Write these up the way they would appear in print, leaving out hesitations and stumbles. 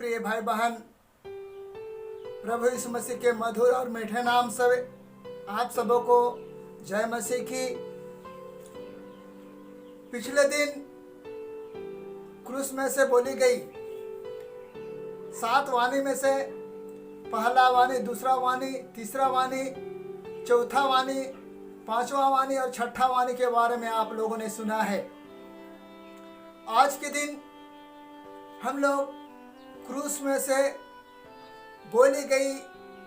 प्रिय भाई बहन, प्रभु यीशु मसीह के मधुर और मीठे नाम से आप सबों को जय मसीह की। पिछले दिन क्रूस में से बोली गई 7 वाणी में से पहला वाणी, दूसरा वाणी, तीसरा वाणी, चौथा वाणी, 5वां वाणी और 6ठा वाणी के बारे में आप लोगों ने सुना है। आज के दिन हम लोग क्रूस में से बोली गई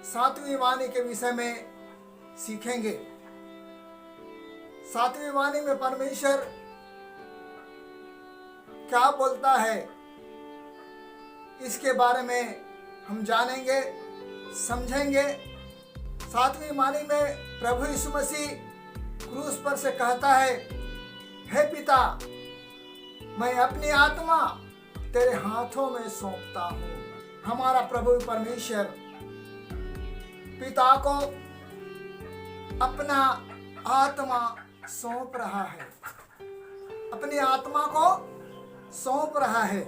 7वीं वाणी के विषय में सीखेंगे। 7वीं वाणी में परमेश्वर क्या बोलता है, इसके बारे में हम जानेंगे, समझेंगे। 7वीं वाणी में प्रभु यीशु मसीह क्रूस पर से कहता है, हे पिता, मैं अपनी आत्मा तेरे हाथों में सौंपता हूं। हमारा प्रभु परमेश्वर पिता को अपना आत्मा सौंप रहा है, अपनी आत्मा को सौंप रहा है।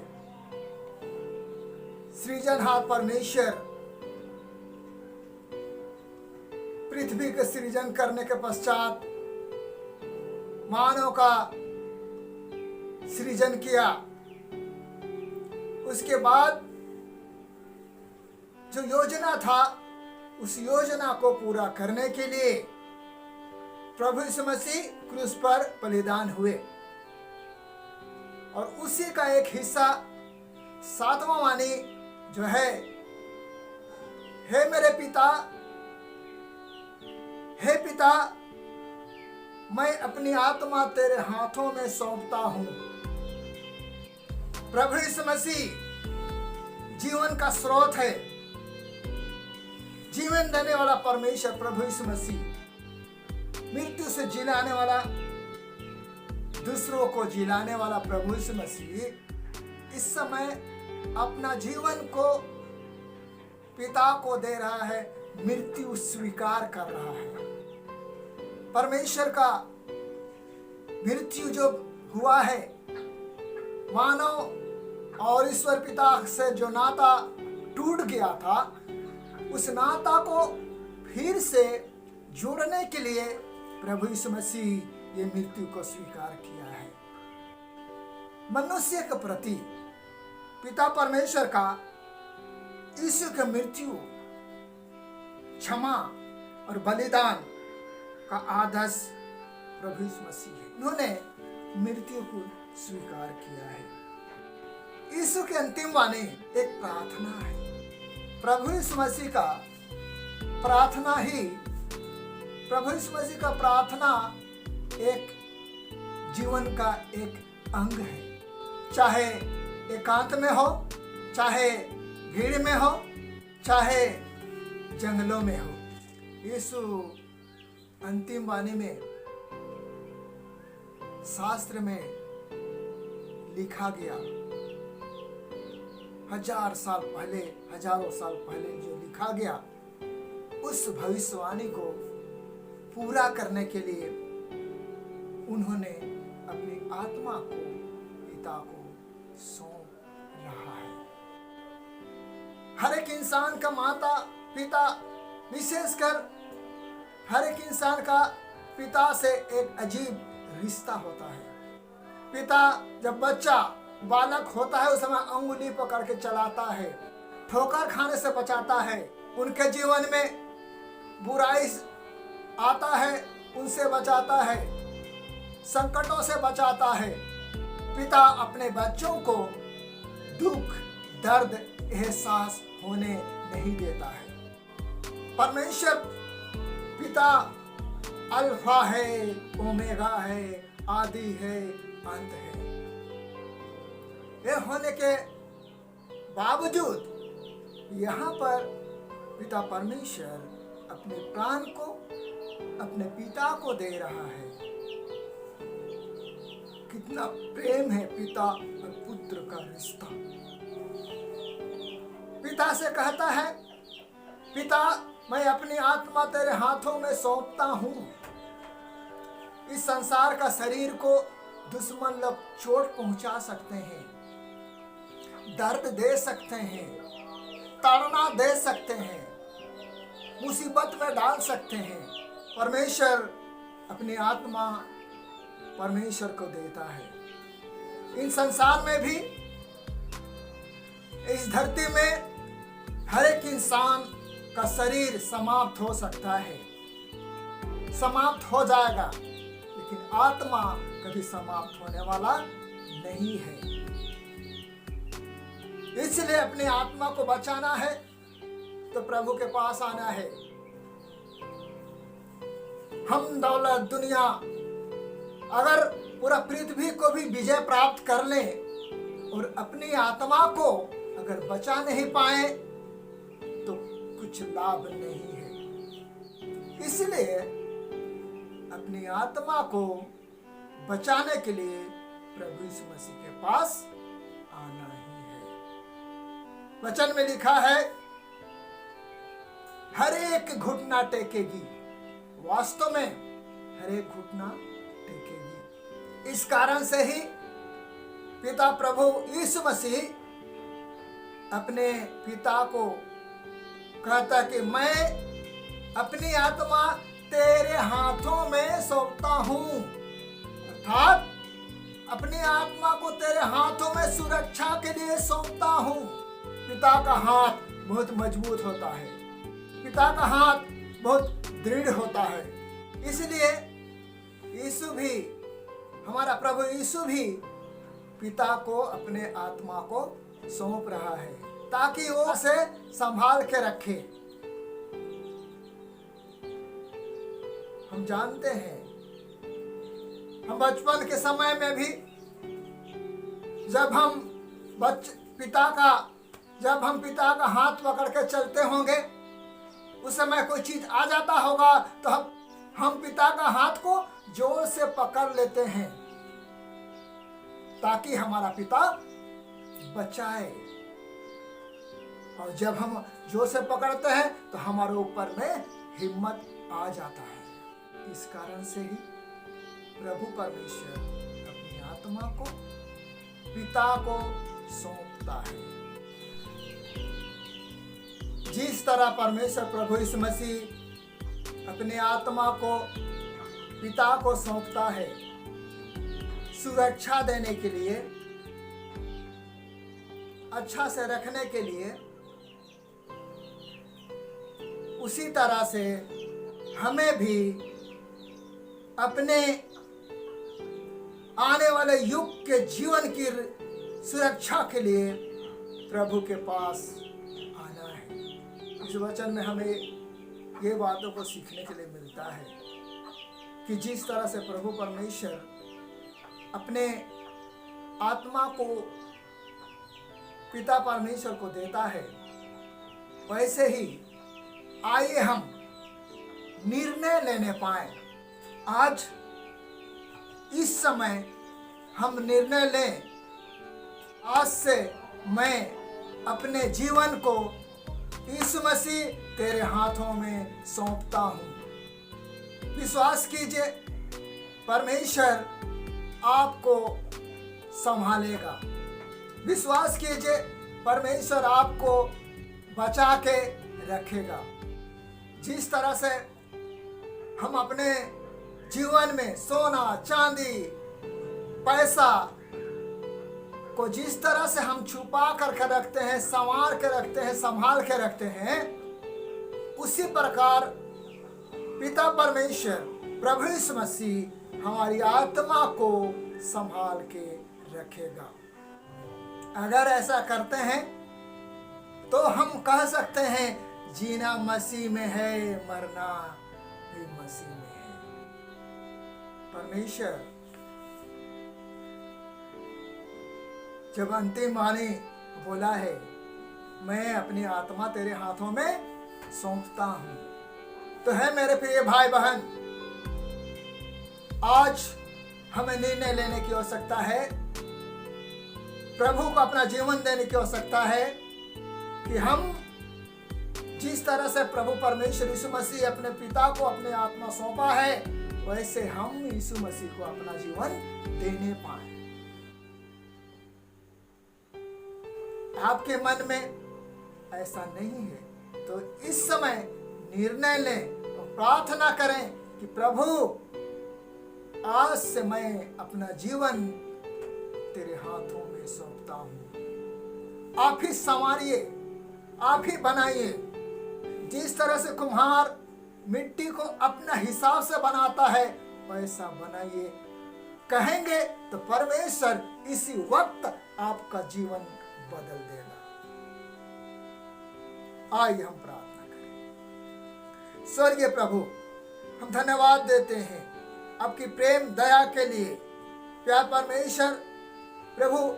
सृजनहार परमेश्वर पृथ्वी के सृजन करने के पश्चात मानव का सृजन किया। उसके बाद जो योजना था, उस योजना को पूरा करने के लिए प्रभु यीशु मसीह क्रूस पर बलिदान हुए और उसी का एक हिस्सा 7वां वाणी जो है, हे मेरे पिता, हे पिता, मैं अपनी आत्मा तेरे हाथों में सौंपता हूं। प्रभु यीशु मसीह जीवन का स्रोत है, जीवन देने वाला परमेश्वर प्रभु यीशु मसीह, मृत्यु से जिलाने वाला, दूसरों को जिलाने वाला प्रभु यीशु मसीह इस समय अपना जीवन को पिता को दे रहा है, मृत्यु स्वीकार कर रहा है। परमेश्वर का मृत्यु जो हुआ है, मानव और ईश्वर पिता से जो नाता टूट गया था, उस नाता को फिर से जोड़ने के लिए प्रभु यीशु मसीह ये मृत्यु को स्वीकार किया है। मनुष्य के प्रति पिता परमेश्वर का यीशु के मृत्यु, क्षमा और बलिदान का आदर्श प्रभु यीशु मसीह है। उन्होंने मृत्यु को स्वीकार किया है। यीशु की अंतिम वाणी एक प्रार्थना है। प्रभु यीशु मसीह का प्रार्थना ही, प्रभु यीशु मसीह का प्रार्थना एक जीवन का एक अंग है। चाहे एकांत में हो, चाहे भीड़ में हो, चाहे जंगलों में हो, यीशु अंतिम वाणी में शास्त्र में लिखा गया, हजारों साल पहले जो लिखा गया, उस भविष्यवाणी को पूरा करने के लिए उन्होंने अपनी आत्मा को पिता को सौंप रहा है। हर एक इंसान का माता पिता, विशेषकर हर एक इंसान का पिता से एक अजीब रिश्ता होता है। पिता जब बच्चा बालक होता है, उस समय अंगुली पकड़ के चलाता है, ठोकर खाने से बचाता है, उनके जीवन में बुराई आता है उनसे बचाता है, संकटों से बचाता है। पिता अपने बच्चों को दुख दर्द एहसास होने नहीं देता है। परमेश्वर पिता अल्फा है, ओमेगा है, आदि है, अंत है। यह होने के बावजूद यहाँ पर पिता परमेश्वर अपने प्राण को अपने पिता को दे रहा है। कितना प्रेम है पिता और पुत्र का रिश्ता। पिता से कहता है, पिता, मैं अपनी आत्मा तेरे हाथों में सौंपता हूं। इस संसार का शरीर को दुश्मन लोग चोट पहुंचा सकते हैं, दर्द दे सकते हैं, ताड़ना दे सकते हैं, मुसीबत में डाल सकते हैं। परमेश्वर अपनी आत्मा परमेश्वर को देता है। इन संसार में भी, इस धरती में हर एक इंसान का शरीर समाप्त हो सकता है, समाप्त हो जाएगा, लेकिन आत्मा कभी समाप्त होने वाला नहीं है। इसलिए अपनी आत्मा को बचाना है तो प्रभु के पास आना है। हम दौलत दुनिया अगर पूरा पृथ्वी को भी विजय प्राप्त कर ले और अपनी आत्मा को अगर बचा नहीं पाए तो कुछ लाभ नहीं है। इसलिए अपनी आत्मा को बचाने के लिए प्रभु यीशु मसीह के पास आना ही है। वचन में लिखा है, हर एक घुटना टेकेगी। वास्तव में हर एक घुटना टेकेगी। इस कारण से ही पिता प्रभु यीशु मसीह अपने पिता को कहता कि मैं अपनी आत्मा तेरे हाथों में सौंपता हूं, अर्थात अपनी आत्मा को तेरे हाथों में सुरक्षा के लिए सौंपता हूं। पिता का हाथ बहुत मजबूत होता है, पिता का हाथ बहुत दृढ़ होता है। इसलिए यीशु भी, हमारा प्रभु यीशु भी पिता को अपने आत्मा को सौंप रहा है ताकि वो उसे संभाल के रखे। हम जानते हैं, हम बचपन के समय में भी जब हम पिता का हाथ पकड़ के चलते होंगे, उस समय कोई चीज आ जाता होगा तो हम पिता का हाथ को जोर से पकड़ लेते हैं ताकि हमारा पिता बचाए। और जब हम जोर से पकड़ते हैं तो हमारे ऊपर में हिम्मत आ जाता है। इस कारण से ही प्रभु परमेश्वर अपनी आत्मा को पिता को सौंपता है। जिस तरह परमेश्वर प्रभु यीशु मसीह अपने आत्मा को पिता को सौंपता है सुरक्षा देने के लिए, अच्छा से रखने के लिए, उसी तरह से हमें भी अपने आने वाले युग के जीवन की सुरक्षा के लिए प्रभु के पास आना है। इस वचन में हमें ये बातों को सीखने के लिए मिलता है कि जिस तरह से प्रभु परमेश्वर अपने आत्मा को पिता परमेश्वर को देता है, वैसे ही आइए हम निर्णय लेने पाए। आज इस समय हम निर्णय लें, आज से मैं अपने जीवन को यीशु मसीह तेरे हाथों में सौंपता हूं। विश्वास कीजिए, परमेश्वर आपको संभालेगा। विश्वास कीजिए, परमेश्वर आपको बचा के रखेगा। जिस तरह से हम अपने जीवन में सोना चांदी पैसा को जिस तरह से हम छुपा करके रखते हैं, संवार के रखते हैं, संभाल के रखते हैं, उसी प्रकार पिता परमेश्वर प्रभु यीशु मसीह हमारी आत्मा को संभाल के रखेगा। अगर ऐसा करते हैं तो हम कह सकते हैं जीना मसीह में है, मरना भी मसीह में है। परमेश्वर जब अंतिम वाणी बोला है, मैं अपनी आत्मा तेरे हाथों में सौंपता हूं, तो है मेरे प्रिय भाई बहन, आज हमें निर्णय लेने की आवश्यकता है, प्रभु को अपना जीवन देने की आवश्यकता है कि हम जिस तरह से प्रभु परमेश्वर यीशु मसीह अपने पिता को अपने आत्मा सौंपा है, वैसे हम यीशु मसीह को अपना जीवन देने पाए। आपके मन में ऐसा नहीं है तो इस समय निर्णय लें और प्रार्थना करें कि प्रभु आज से मैं अपना जीवन तेरे हाथों में सौंपता हूं। आप ही संवारिए, आप ही बनाइए। जिस तरह से कुम्हार मिट्टी को अपना हिसाब से बनाता है वैसा बनाइए। कहेंगे तो परमेश्वर इसी वक्त आपका जीवन बदल देगा। आइए हम प्रार्थना करें। स्वर्गीय प्रभु, हम धन्यवाद देते हैं आपकी प्रेम दया के लिए। प्यार परमेश्वर प्रभु,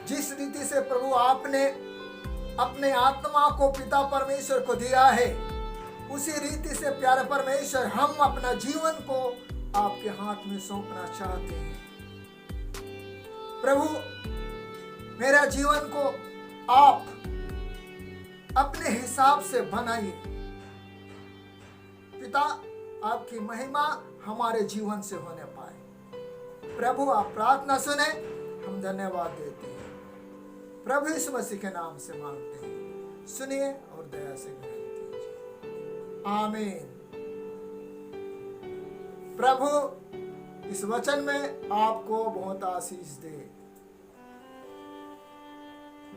जिस रीति से प्रभु आपने अपने आत्मा को पिता परमेश्वर को दिया है, उसी रीति से प्यारे परमेश्वर हम अपना जीवन को आपके हाथ में सौंपना चाहते हैं। प्रभु, मेरा जीवन को आप अपने हिसाब से बनाइए। पिता, आपकी महिमा हमारे जीवन से होने पाए। प्रभु, आप प्रार्थना सुने, हम धन्यवाद देते हैं। प्रभु यीशु मसीह के नाम से मांगते हैं, सुनिए और दया से ग्रहण कीजिए। आमीन। प्रभु इस वचन में आपको बहुत आशीष दे।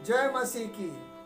जय मसीह की।